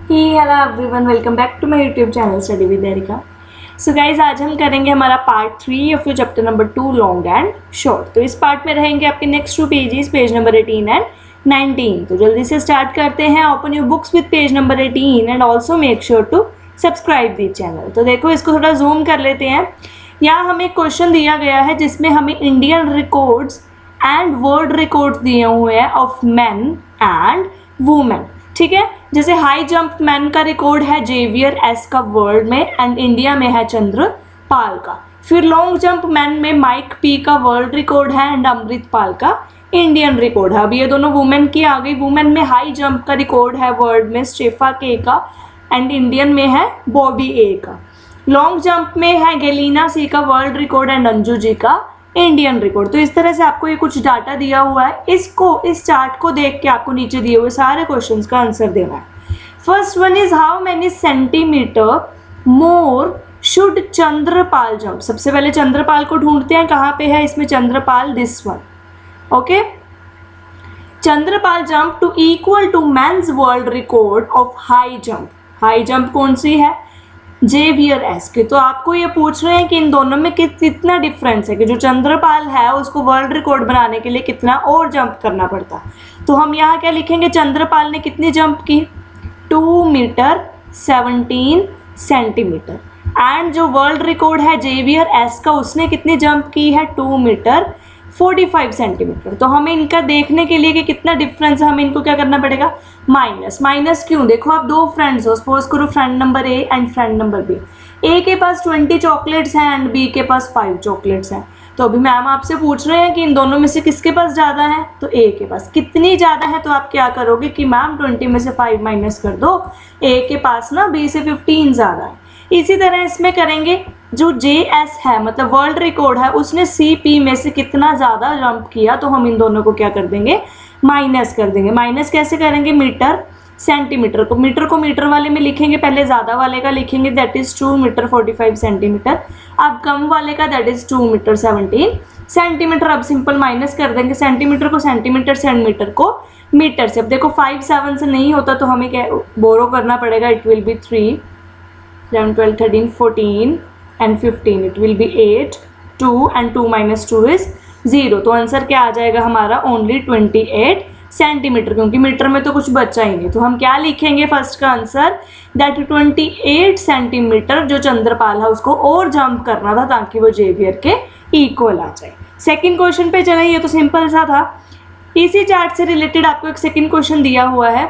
Hello everyone, welcome back to my YouTube channel study with Erica. So guys, आज हम करेंगे हमारा part 3 of your chapter number 2 long and short. तो इस part में रहेंगे आपके next 2 pages, page number 18 and 19। तो जल्दी से स्टार्ट करते हैं। Open your books with page number 18 and also make sure to subscribe the channel. तो देखो, इसको थोड़ा जूम कर लेते हैं। यहाँ हमें क्वेश्चन दिया गया है जिसमें हमें Indian records and world records दिए हुए हैं ऑफ मैन एंड वुमेन। ठीक है, जैसे हाई जंप मैन का रिकॉर्ड है जेवियर एस का वर्ल्ड में एंड इंडिया में है चंद्रपाल का। फिर लॉन्ग जंप मैन में माइक पी का वर्ल्ड रिकॉर्ड है एंड अमृतपाल का इंडियन रिकॉर्ड है। अब ये दोनों वुमेन की आ गई। वुमेन में हाई जंप का रिकॉर्ड है वर्ल्ड में स्टेफा के का एंड इंडियन में है बॉबी ए का। लॉन्ग जंप में है गेलिना सी का world record and Anju ji का इंडियन रिकॉर्ड। तो इस तरह से आपको ये कुछ डाटा दिया हुआ है। इस चार्ट को देख के आपको नीचे दिए हुए सारे क्वेश्चंस का आंसर देना है। First one is how many centimetre more should Chandrapal jump. सबसे पहले चंद्रपाल को ढूंढते हैं, कहाँ पे है इसमें Chandrapal, this one. Okay, Chandrapal jump to equal to man's world record of high jump. High jump कौन सी है, जेवियर एस की। तो आपको ये पूछ रहे हैं कि इन दोनों में कितना डिफरेंस है, कि जो चंद्रपाल है उसको वर्ल्ड रिकॉर्ड बनाने के लिए कितना और जंप करना पड़ता। तो हम यहाँ क्या लिखेंगे, चंद्रपाल ने कितनी जंप की, 2 मीटर 17 सेंटीमीटर। एंड जो वर्ल्ड रिकॉर्ड है जेवियर एस का, उसने कितनी जंप की है, 2 मीटर 45 सेंटीमीटर। तो हमें इनका देखने के लिए कि कितना डिफरेंस है, हमें इनको क्या करना पड़ेगा, माइनस क्यों। देखो, आप दो फ्रेंड्स हो, सपोज करो friend number A and friend number B. A के पास 20 चॉकलेट्स हैं एंड बी के पास 5 चॉकलेट्स हैं। तो अभी मैम आपसे पूछ रहे हैं कि इन दोनों में से किसके पास ज़्यादा है, तो ए के पास। कितनी ज़्यादा है, तो आप क्या करोगे कि मैम 20 में से 5 माइनस कर दो, ए के पास ना बी से 15 ज़्यादा है। इसी तरह इसमें करेंगे, जो जे एस है मतलब वर्ल्ड रिकॉर्ड है, उसने सी पी में से कितना ज़्यादा जंप किया, तो हम इन दोनों को क्या कर देंगे, माइनस कर देंगे। माइनस कैसे करेंगे, मीटर सेंटीमीटर को मीटर वाले में लिखेंगे, पहले ज़्यादा वाले का लिखेंगे, दैट इज़ 2 मीटर 45 सेंटीमीटर। अब कम वाले का दैट इज़ 2 मीटर 17 सेंटीमीटर। अब सिंपल माइनस कर देंगे, सेंटीमीटर को सेंटीमीटर से एंड मीटर को मीटर से। अब देखो 5 7 से नहीं होता तो हमें क्या बोरो करना पड़ेगा, it will be 3 11 12 13 14 and 15, it will be 8 2 and 2 minus 2 is 0। तो आंसर क्या आ जाएगा हमारा, ओनली 28 सेंटीमीटर, क्योंकि मीटर में तो कुछ बचा ही नहीं। तो हम क्या लिखेंगे फर्स्ट का आंसर, दैट 28 सेंटीमीटर जो चंद्रपाल है उसको और जंप करना था ताकि वो जेवियर के इक्वल आ जाए। सेकेंड क्वेश्चन पे चले, ये तो सिंपल सा था। इसी चार्ट से रिलेटेड आपको एक सेकेंड क्वेश्चन दिया हुआ है,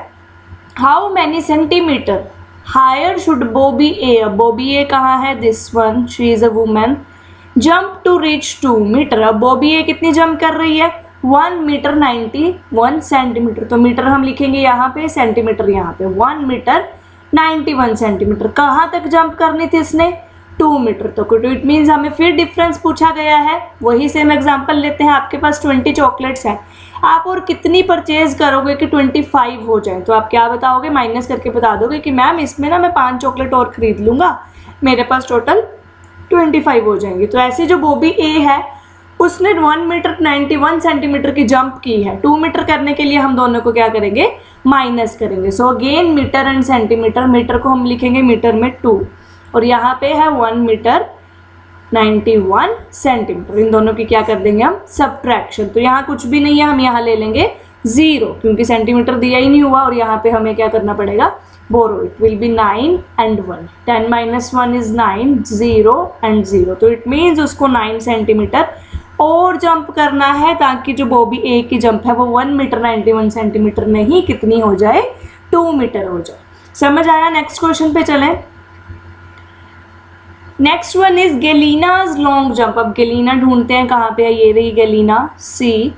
how many centimetre higher should Bobby A. Bobby A कहाँ है, this one, she is a woman, jump to reach 2 metre. अब बॉबी ए कितनी जंप कर रही है, 1 मीटर 91 सेंटीमीटर। तो मीटर हम लिखेंगे यहाँ पे, सेंटीमीटर यहाँ पे, 1 मीटर 91 सेंटीमीटर। कहाँ तक जंप करनी थी इसने, 2 मीटर। तो इट मीन्स हमें फिर डिफरेंस पूछा गया है। वही सेम एग्जांपल लेते हैं, आपके पास 20 चॉकलेट्स हैं, आप और कितनी परचेज करोगे कि 25 हो जाए। तो आप क्या बताओगे, माइनस करके बता दोगे कि मैम इसमें ना मैं 5 चॉकलेट और खरीद लूँगा, मेरे पास टोटल 25 हो जाएंगे। तो ऐसे जो बॉबी ए है उसने 1 मीटर 91 सेंटीमीटर की जंप की है। 2 मीटर करने के लिए हम दोनों को क्या करेंगे, माइनस करेंगे। So again metre and centimetre, metre को हम लिखेंगे मीटर में 2 और यहाँ पे है 1 मीटर 91 सेंटीमीटर। इन दोनों की क्या कर देंगे हम, सब्ट्रैक्शन। तो यहाँ कुछ भी नहीं है, हम यहाँ ले लेंगे 0, क्योंकि सेंटीमीटर दिया ही नहीं हुआ। और यहाँ पे हमें क्या करना पड़ेगा, बोरो, it will be 9 and 1, 10 minus 1 is 9, 0 and 0। तो इट मीन्स उसको 9 सेंटीमीटर और जंप करना है ताकि जो बॉबी ए की जंप है वो 1 मीटर 91 सेंटीमीटर नहीं, कितनी हो जाए, 2 मीटर हो जाए। समझ आया। नेक्स्ट क्वेश्चन पे चलें। Next one is Galina's long jump. अब गेलिना ढूंढते हैं, कहाँ पे है, ये रही गेलिना, सी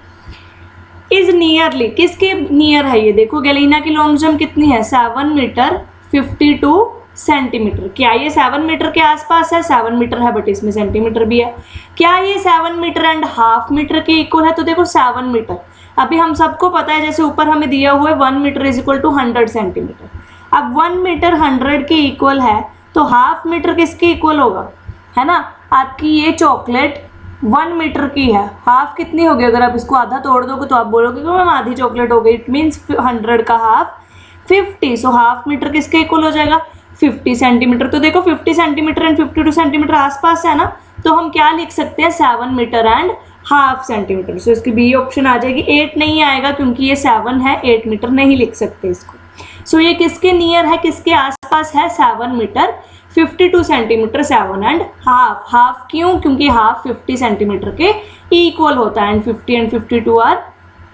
इज नियरली, किसके नियर है ये, देखो गेलिना की लॉन्ग जंप कितनी है, 7 मीटर 52 सेंटीमीटर। क्या ये 7 मीटर के आसपास है, 7 मीटर है बट इसमें सेंटीमीटर भी है। क्या ये 7 मीटर एंड हाफ मीटर के इक्वल है, तो देखो 7 मीटर, अभी हम सबको पता है, जैसे ऊपर हमें दिया हुआ है 1 metre is equal to 100 centimetre. अब 1 मीटर 100 के इक्वल है, तो हाफ मीटर किसके इक्वल होगा, है ना। आपकी ये चॉकलेट 1 मीटर की है, हाफ कितनी होगी, अगर आप इसको आधा तोड़ दोगे तो आप बोलोगे कि मैम आधी चॉकलेट हो गई। इट मीन्स 100 का हाफ 50, सो हाफ मीटर किसके इक्वल हो जाएगा 50 सेंटीमीटर। तो देखो 50 सेंटीमीटर एंड 52 सेंटीमीटर आसपास है ना, तो हम क्या लिख सकते हैं 7 मीटर एंड हाफ सेंटीमीटर। सो इसकी बी ऑप्शन आ जाएगी। 8 नहीं आएगा क्योंकि ये 7 है, 8 मीटर नहीं लिख सकते इसको। सो ये किसके नियर है, किसके आसपास है 7 metre 52 centimetre 7 and half. Half क्यों, क्योंकि हाफ 50 सेंटीमीटर के इक्वल होता है एंड 50 एंड 52 आर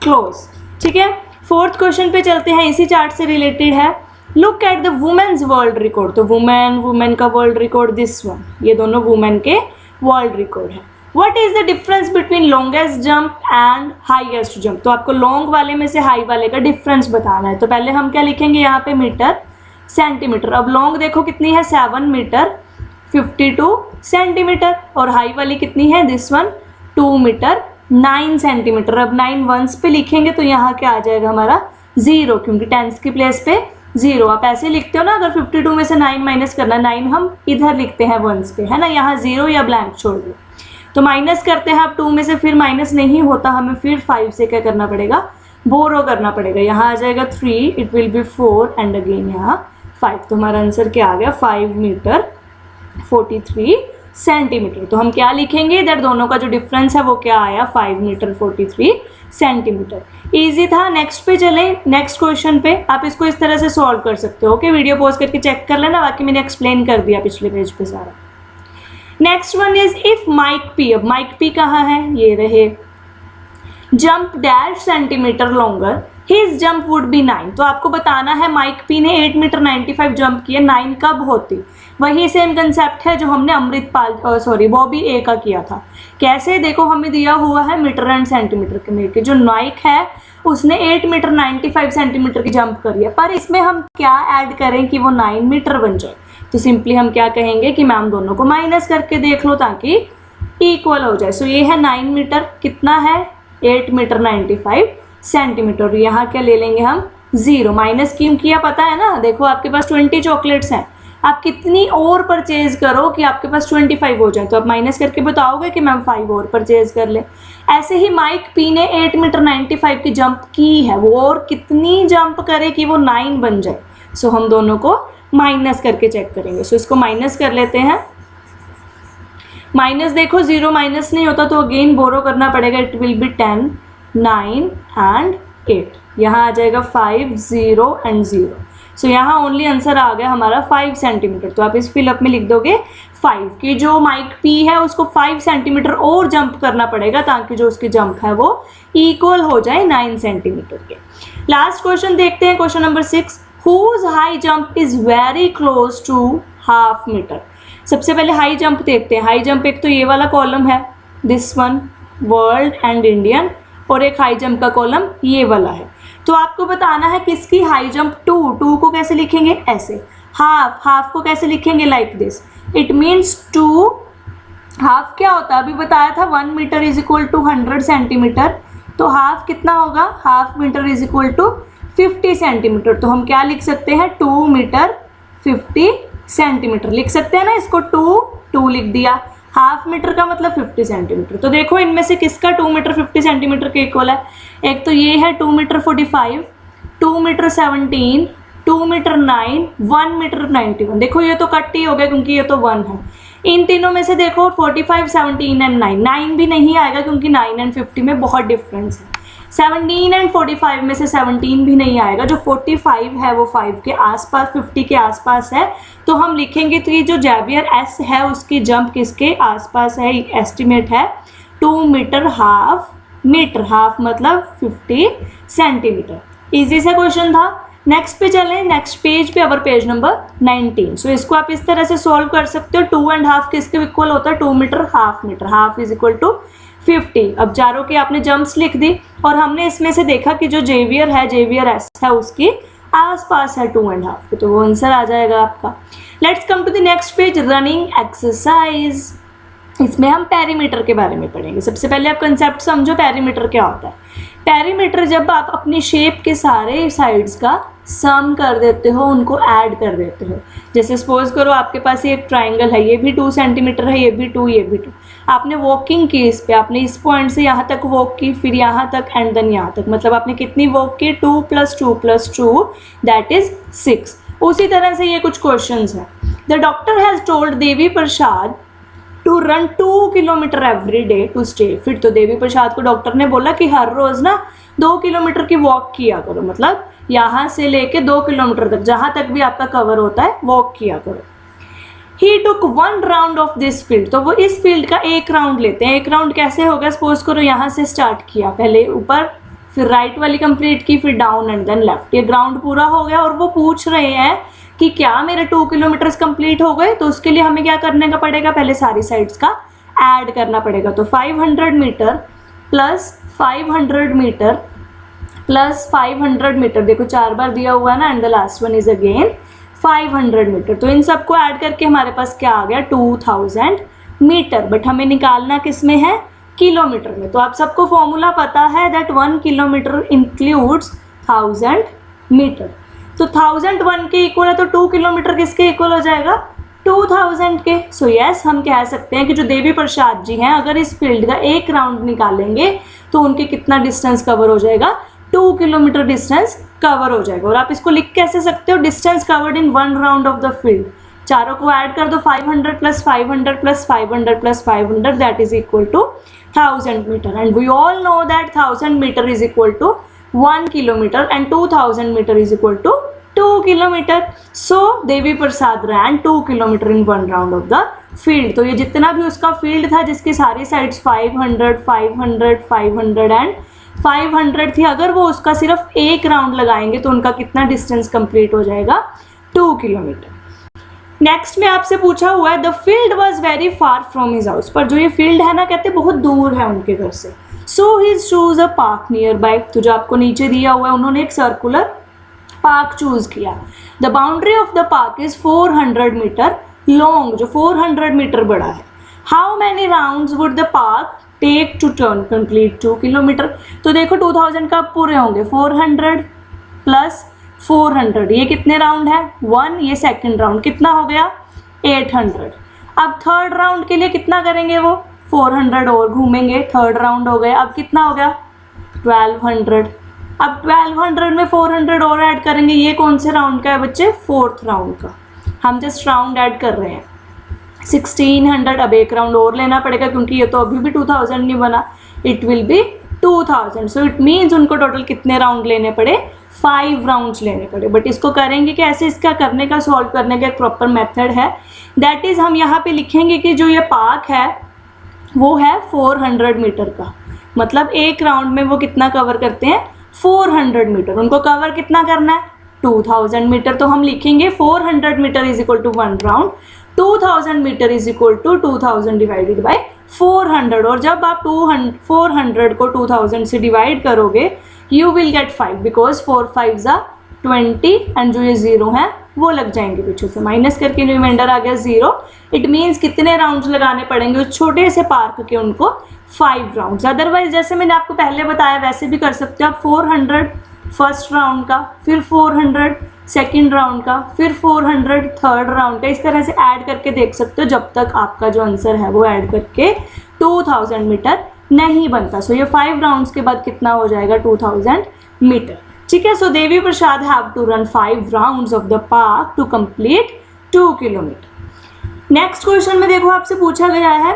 क्लोज। ठीक है, फोर्थ क्वेश्चन पे चलते हैं, इसी चार्ट से रिलेटेड है। Look at the women's world record. तो वुमेन का वर्ल्ड रिकॉर्ड दिस वन, ये दोनों वुमेन के वर्ल्ड रिकॉर्ड है। What is the difference between longest jump and highest jump. तो आपको लॉन्ग वाले में से हाई वाले का डिफरेंस बताना है। तो पहले हम क्या लिखेंगे यहाँ पे मीटर सेंटीमीटर। अब लॉन्ग देखो कितनी है 7 मीटर 52 सेंटीमीटर और हाई वाली कितनी है दिस वन 2 मीटर 9 सेंटीमीटर। अब 9 वंस पे लिखेंगे तो यहाँ क्या आ जाएगा हमारा 0, क्योंकि टेंस की प्लेस पे 0। आप ऐसे लिखते हो ना, अगर 52 में से 9 माइनस करना, 9 हम इधर लिखते हैं वंस पे, है ना, यहाँ 0 या ब्लैंक छोड़ दो। तो माइनस करते हैं, अब 2 में से फिर माइनस नहीं होता, हमें फिर 5 से क्या करना पड़ेगा, बोरो करना पड़ेगा। यहाँ आ जाएगा 3, it will be 4 and again यहाँ 5। तो हमारा आंसर क्या आ गया 5 मीटर 43 सेंटीमीटर। तो हम क्या लिखेंगे इधर, दोनों का जो डिफरेंस है वो क्या आया 5 मीटर 43 सेंटीमीटर। इजी था। नेक्स्ट पे चले, नेक्स्ट क्वेश्चन पे। आप इसको इस तरह से सॉल्व कर सकते हो। ओके, वीडियो पॉज करके चेक कर लेना, बाकी मैंने एक्सप्लेन कर दिया पिछले पेज पे सारा। Next one is if Mike P. अब माइक पी कहाँ है, ये रहे, jump dash centimetre longer his jump would be 9। तो आपको बताना है माइक पी ने 8 मीटर 95 जंप किया, 9 कब होती। वही सेम कंसेप्ट है जो हमने अमृतपाल बॉबी ए का किया था। कैसे, देखो हमें दिया हुआ है मीटर एंड सेंटीमीटर के मिलकर, जो नाइक है उसने 8 मीटर 95 सेंटीमीटर की जंप करी है, पर इसमें हम क्या ऐड करें कि वो 9 मीटर बन जाए। तो सिंपली हम क्या कहेंगे कि मैम दोनों को माइनस करके देख लो ताकि इक्वल हो जाए। सो ये है 9 मीटर, कितना है 8 मीटर 95 सेंटीमीटर। यहाँ क्या ले लेंगे हम 0, माइनस क्यों किया पता है ना, देखो आपके पास 20 चॉकलेट्स हैं, आप कितनी और परचेज करो कि आपके पास 25 हो जाए, तो आप माइनस करके बताओगे कि मैम 5 और परचेज कर ले। ऐसे ही माइक पी ने 8 मीटर 95 की जंप की है, वो और कितनी जंप करे कि वो 9 बन जाए। सो हम दोनों को माइनस करके चेक करेंगे। सो इसको माइनस कर लेते हैं। माइनस देखो 0 माइनस नहीं होता तो अगेन बोरो करना पड़ेगा, इट विल बी 10 9 एंड 8। यहाँ आ जाएगा 5 0 एंड 0। सो यहाँ ओनली आंसर आ गया हमारा 5 सेंटीमीटर। तो आप इस फिलअप में लिख दोगे 5 की जो माइक पी है उसको 5 सेंटीमीटर और जंप करना पड़ेगा ताकि जो उसकी जंप है वो इक्वल हो जाए 9 सेंटीमीटर के। लास्ट क्वेश्चन देखते हैं, question number 6। Whose high jump is very close to half metre. सबसे पहले हाई जंप देखते हैं। हाई जंप एक तो ये वाला कॉलम है this one world and Indian, और एक हाई जंप का कॉलम ये वाला है। तो आपको बताना है किसकी हाई जंप 2 को कैसे लिखेंगे ऐसे, हाफ को कैसे लिखेंगे like this, it means 2 half क्या होता है अभी बताया था 1 metre is equal to 100 centimetre. तो हाफ कितना होगा, half metre is equal to 50 centimetre. तो हम क्या लिख सकते हैं 2 मीटर 50 सेंटीमीटर लिख सकते हैं ना, इसको 2 लिख दिया। हाफ मीटर का मतलब 50 सेंटीमीटर। तो देखो इनमें से किसका 2 मीटर 50 सेंटीमीटर के इक्वल है, एक तो ये है 2 मीटर 45, 2 मीटर 17, 2 मीटर 9, 1 मीटर 91। देखो ये तो कट ही हो गया क्योंकि ये तो 1 है। इन तीनों में से देखो 45 17 एंड 9 भी नहीं आएगा क्योंकि 9 एंड 50 में बहुत डिफरेंस है। 17 एंड 45 में से 17 भी नहीं आएगा, जो 45 है वो 5 के आसपास 50 के आसपास है। तो हम लिखेंगे तो ये जो जेवियर एस है उसकी जंप किसके आसपास है, एस्टिमेट है 2 मीटर हाफ मतलब 50 सेंटीमीटर। इजी सा क्वेश्चन था। नेक्स्ट पे चलें, नेक्स्ट पेज पे अवर पेज नंबर 19। सो इसको आप इस तरह से सॉल्व कर सकते हो। 2 एंड हाफ किसके इक्वल होता है 2 metre, half is equal to 50। अब चारों की आपने जंप्स लिख दी और हमने इसमें से देखा कि जो जेवियर एस है उसकी आसपास है 2 एंड हाफ, तो वो आंसर आ जाएगा आपका। Let's come to the next page, running exercise. इसमें हम पेरीमीटर के बारे में पढ़ेंगे। सबसे पहले आप कंसेप्ट समझो पेरीमीटर क्या होता है। पेरीमीटर जब आप अपनी शेप के सारे साइड्स का सम कर देते हो, उनको ऐड कर देते हो। जैसे सपोज करो आपके पास ये एक ट्राइंगल है, ये भी 2 सेंटीमीटर है, ये भी 2, ये भी 2। आपने वॉकिंग की इस पे, आपने इस पॉइंट से यहाँ तक वॉक की, फिर यहाँ तक एंड देन यहाँ तक, मतलब आपने कितनी वॉक की, 2 + 2 + 2 दैट इज 6। उसी तरह से ये कुछ क्वेश्चंस हैं। The doctor has told Devi Prasad to run 2 kilometre every day to stay. फिर तो देवी प्रसाद को डॉक्टर ने बोला कि हर रोज ना 2 किलोमीटर की वॉक किया करो, मतलब यहाँ से लेके 2 किलोमीटर तक जहाँ तक भी आपका कवर होता है वॉक किया करो। ही टुक 1 राउंड ऑफ दिस फील्ड, तो वो इस फील्ड का एक राउंड लेते हैं। एक राउंड कैसे होगा, सपोज करो यहाँ से स्टार्ट किया, पहले ऊपर, फिर राइट वाली कंप्लीट की, फिर डाउन एंड देन लेफ्ट। ये ग्राउंड पूरा हो गया और वो पूछ रहे हैं कि क्या मेरे 2 किलोमीटर्स कंप्लीट हो गए। तो उसके लिए हमें क्या करने का पड़ेगा, पहले सारी साइड्स का ऐड करना पड़ेगा। तो 500 metre plus 500 metre plus 500 metre, देखो 4 बार दिया हुआ है ना, and the last one is again 500 metre. तो इन सबको ऐड करके हमारे पास क्या आ गया, 2000 मीटर। बट हमें निकालना किस में है, किलोमीटर में। तो आप सबको फॉर्मूला पता है दैट 1 किलोमीटर इंक्लूड्स 1000 मीटर। तो 1001 के इक्वल है, तो 2 किलोमीटर किसके इक्वल हो जाएगा, 2000 के। सो यस, हम कह सकते हैं कि जो देवी प्रसाद जी हैं अगर इस फील्ड का एक राउंड निकालेंगे तो उनके कितना डिस्टेंस कवर हो जाएगा, 2 किलोमीटर डिस्टेंस कवर हो जाएगा। और आप इसको लिख कैसे सकते हो, distance covered in 1 round of the field. चारों को ऐड कर दो, 500 + 500 + 500 + 500 that is equal to 1000 metre. And we all know that 1000 metre is equal to 1 kilometre and 2000 metre is equal to 2 kilometre. So Devi Prasad ran 2 kilometre in 1 round of the field. तो ये जितना भी उसका field था जिसकी सारी साइड्स 500, 500, 500 एंड 500 थी, अगर वो उसका सिर्फ एक राउंड लगाएंगे तो उनका कितना डिस्टेंस कंप्लीट हो जाएगा, 2 किलोमीटर। नेक्स्ट में आपसे पूछा हुआ है the field was very far from his house, पर जो ये फील्ड है ना कहते बहुत दूर है उनके घर से। So he's choose a park nearby, तो जो आपको नीचे दिया हुआ है उन्होंने एक सर्कुलर पार्क चूज किया। The boundary of the park is 400 metre long, जो 400 मीटर बड़ा है। How many rounds would the park take to turn complete 2 kilometre. तो देखो 2000 कब पूरे होंगे, 400 प्लस 400, ये कितने राउंड है, 1, ये सेकंड राउंड कितना हो गया, 800। अब थर्ड राउंड के लिए कितना करेंगे, वो 400 और घूमेंगे, थर्ड राउंड हो गया। अब कितना हो गया, 1200। अब 1200 में 400 और ऐड करेंगे, ये कौन से राउंड का है बच्चे, 4th राउंड का। हम जस्ट राउंड ऐड कर रहे हैं, 1600। अब एक राउंड और लेना पड़ेगा क्योंकि ये तो अभी भी 2000 नहीं बना, it will be 2000। So it means उनको टोटल कितने राउंड लेने पड़े, 5 राउंड्स लेने पड़े। बट इसको करेंगे कैसे, इसका करने का, सॉल्व करने का एक प्रॉपर मेथड है। दैट इज़ हम यहाँ पे लिखेंगे कि जो ये पार्क है वो है 400 मीटर का, मतलब एक राउंड में वो कितना कवर करते हैं, 400 मीटर। उनको कवर कितना करना है, 2000 मीटर। तो हम लिखेंगे 400 metre is equal to 1 round, 2000 metre is equal to 2000 divided by 400। और जब आप 400 को 2000 से डिवाइड करोगे यू विल गेट 5 बिकॉज 4 5 ज़ा 20 एंड जो ये 0 है वो लग जाएंगे पीछे से, माइनस करके रिमाइंडर आ गया 0। इट मीन्स कितने राउंड्स लगाने पड़ेंगे उस छोटे से पार्क के, उनको 5 राउंड्स। अदरवाइज जैसे मैंने आपको पहले बताया वैसे भी कर सकते हो आप, 400 फर्स्ट राउंड का, फिर 400 सेकेंड राउंड का, फिर 400 थर्ड राउंड का, इस तरह से ऐड करके देख सकते हो जब तक आपका जो आंसर है वो ऐड करके 2000 मीटर नहीं बनता। सो ये 5 राउंड्स के बाद कितना हो जाएगा, 2000 मीटर। ठीक है, so Devi Prasad have to run 5 rounds of the park to complete 2 kilometre. Next question में देखो आपसे पूछा गया है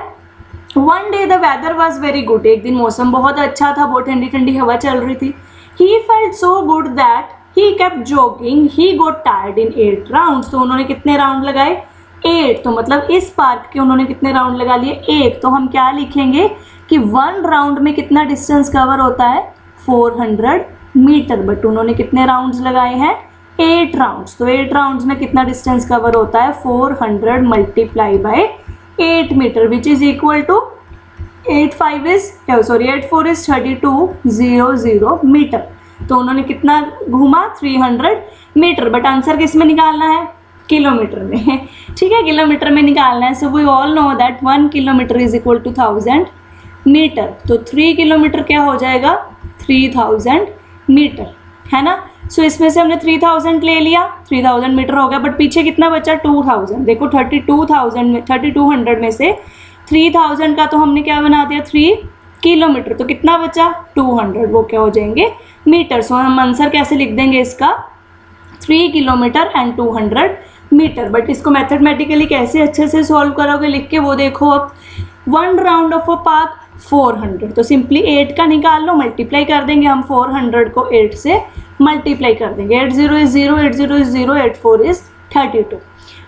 one day the weather was very good, एक दिन मौसम बहुत अच्छा था, बहुत ठंडी ठंडी हवा चल रही थी। He felt so good that he kept jogging, he got tired in 8 rounds. तो उन्होंने कितने राउंड लगाए, 8। तो मतलब इस पार्क के उन्होंने कितने राउंड लगा लिए, 1। तो हम क्या लिखेंगे कि 1 राउंड में कितना डिस्टेंस कवर होता है, 400 मीटर। बट उन्होंने कितने राउंड्स लगाए हैं, 8 राउंड्स। तो 8 राउंड्स में कितना डिस्टेंस कवर होता है, 400 multiply by 8 metre which is equal to 8 4 is 3200 metre. तो उन्होंने कितना घूमा, 300 मीटर। बट आंसर किस में निकालना है, किलोमीटर में। ठीक है, किलोमीटर में निकालना है। So we all know that 1 kilometre is equal to 1000 metre. तो 3 किलोमीटर क्या हो जाएगा, 3000 मीटर, है ना। सो इसमें से हमने 3000 ले लिया, 3000 मीटर हो गया। बट पीछे कितना बचा, 2000। देखो 3200 में से 3000 का तो हमने क्या बना दिया 3 किलोमीटर, तो कितना बचा 200, वो क्या हो जाएंगे मीटर। सो हम आंसर कैसे लिख देंगे इसका 3 किलोमीटर एंड 200 मीटर। बट इसको मैथमेटिकली कैसे अच्छे से सॉल्व करोगे लिख के वो देखो। अब 1 राउंड ऑफ अ पार्क 400, तो सिंपली 8 का निकाल लो, मल्टीप्लाई कर देंगे हम 400 को 8 से मल्टीप्लाई कर देंगे। 8 0 is 0, 8 0 is 0, 8 4 is 32।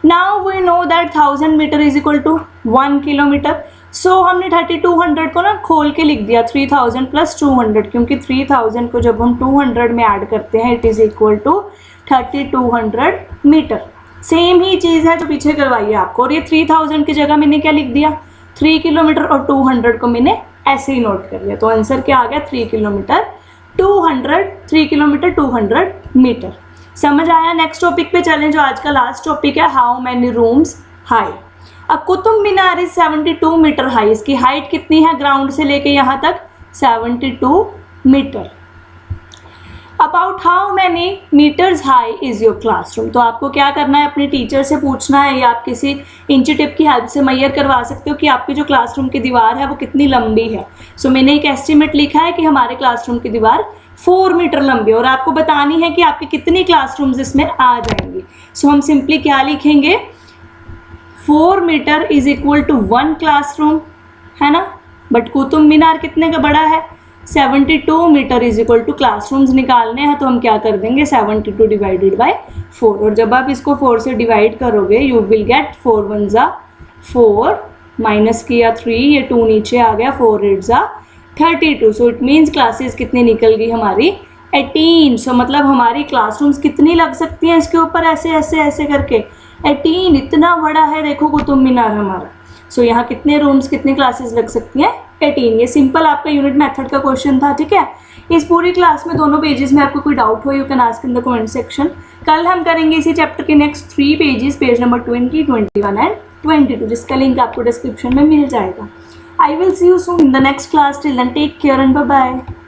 Now we know that 1000 metre is equal to 1 kilometre. So हमने 3200 को ना खोल के लिख दिया 3000 प्लस 200, क्योंकि 3000 को जब हम 200 में ऐड करते हैं it is equal to 3200 metre. Same ही चीज़ है जो पीछे करवाई है आपको, और ये 3000 की जगह मैंने क्या लिख दिया 3 किलोमीटर, और 200 को मैंने ऐसे ही नोट कर लिया। तो आंसर क्या आ गया 3 किलोमीटर 200 मीटर। समझ आया। नेक्स्ट टॉपिक पे चलें जो आज का लास्ट टॉपिक है, हाउ मैनी रूम्स हाई। अब Qutub Minar is 72 metre high. इसकी हाइट कितनी है ग्राउंड से लेके यहाँ तक 72 metre. About how many metres high is your classroom. तो आपको क्या करना है अपने टीचर से पूछना है, या आप किसी इंची टिप की हेल्प से मैयर करवा सकते हो कि आपकी जो क्लासरूम की दीवार है वो कितनी लंबी है। सो मैंने एक एस्टिमेट लिखा है कि हमारे क्लासरूम की दीवार 4 मीटर लंबी है, और आपको बतानी है कि आपके कितनी क्लासरूम्स इसमें आ जाएंगी। सो हम सिंपली क्या लिखेंगे 4 metre is equal to 1 classroom, है ना। बट कुतुब मीनार कितने का बड़ा है 72 metre is equal to classrooms निकालने हैं, तो हम क्या कर देंगे 72 डिवाइडेड बाय 4। और जब आप इसको 4 से डिवाइड करोगे यू विल गेट 4 1 ज़ा 4, माइनस किया 3, ये 2 नीचे आ गया, 4 8 ज़ा 32। सो इट मीन्स क्लासेस कितनी निकल गई हमारी 18। सो मतलब हमारी क्लासरूम्स कितनी लग सकती हैं इसके ऊपर ऐसे ऐसे ऐसे करके 18। इतना बड़ा है देखो कुतुब मीनार हमारा। सो यहाँ कितने रूम्स कितनी क्लासेस लग सकती हैं 18। ये सिंपल आपका यूनिट मेथड का क्वेश्चन था, ठीक है। इस पूरी क्लास में दोनों पेजेस में आपको कोई डाउट हो you can ask in the comment section. कल हम करेंगे इसी चैप्टर के next 3 pages, page number 20, 21 and 22, जिसका लिंक आपको डिस्क्रिप्शन में मिल जाएगा। I will see you soon in the next class. Till then, take care and bye bye.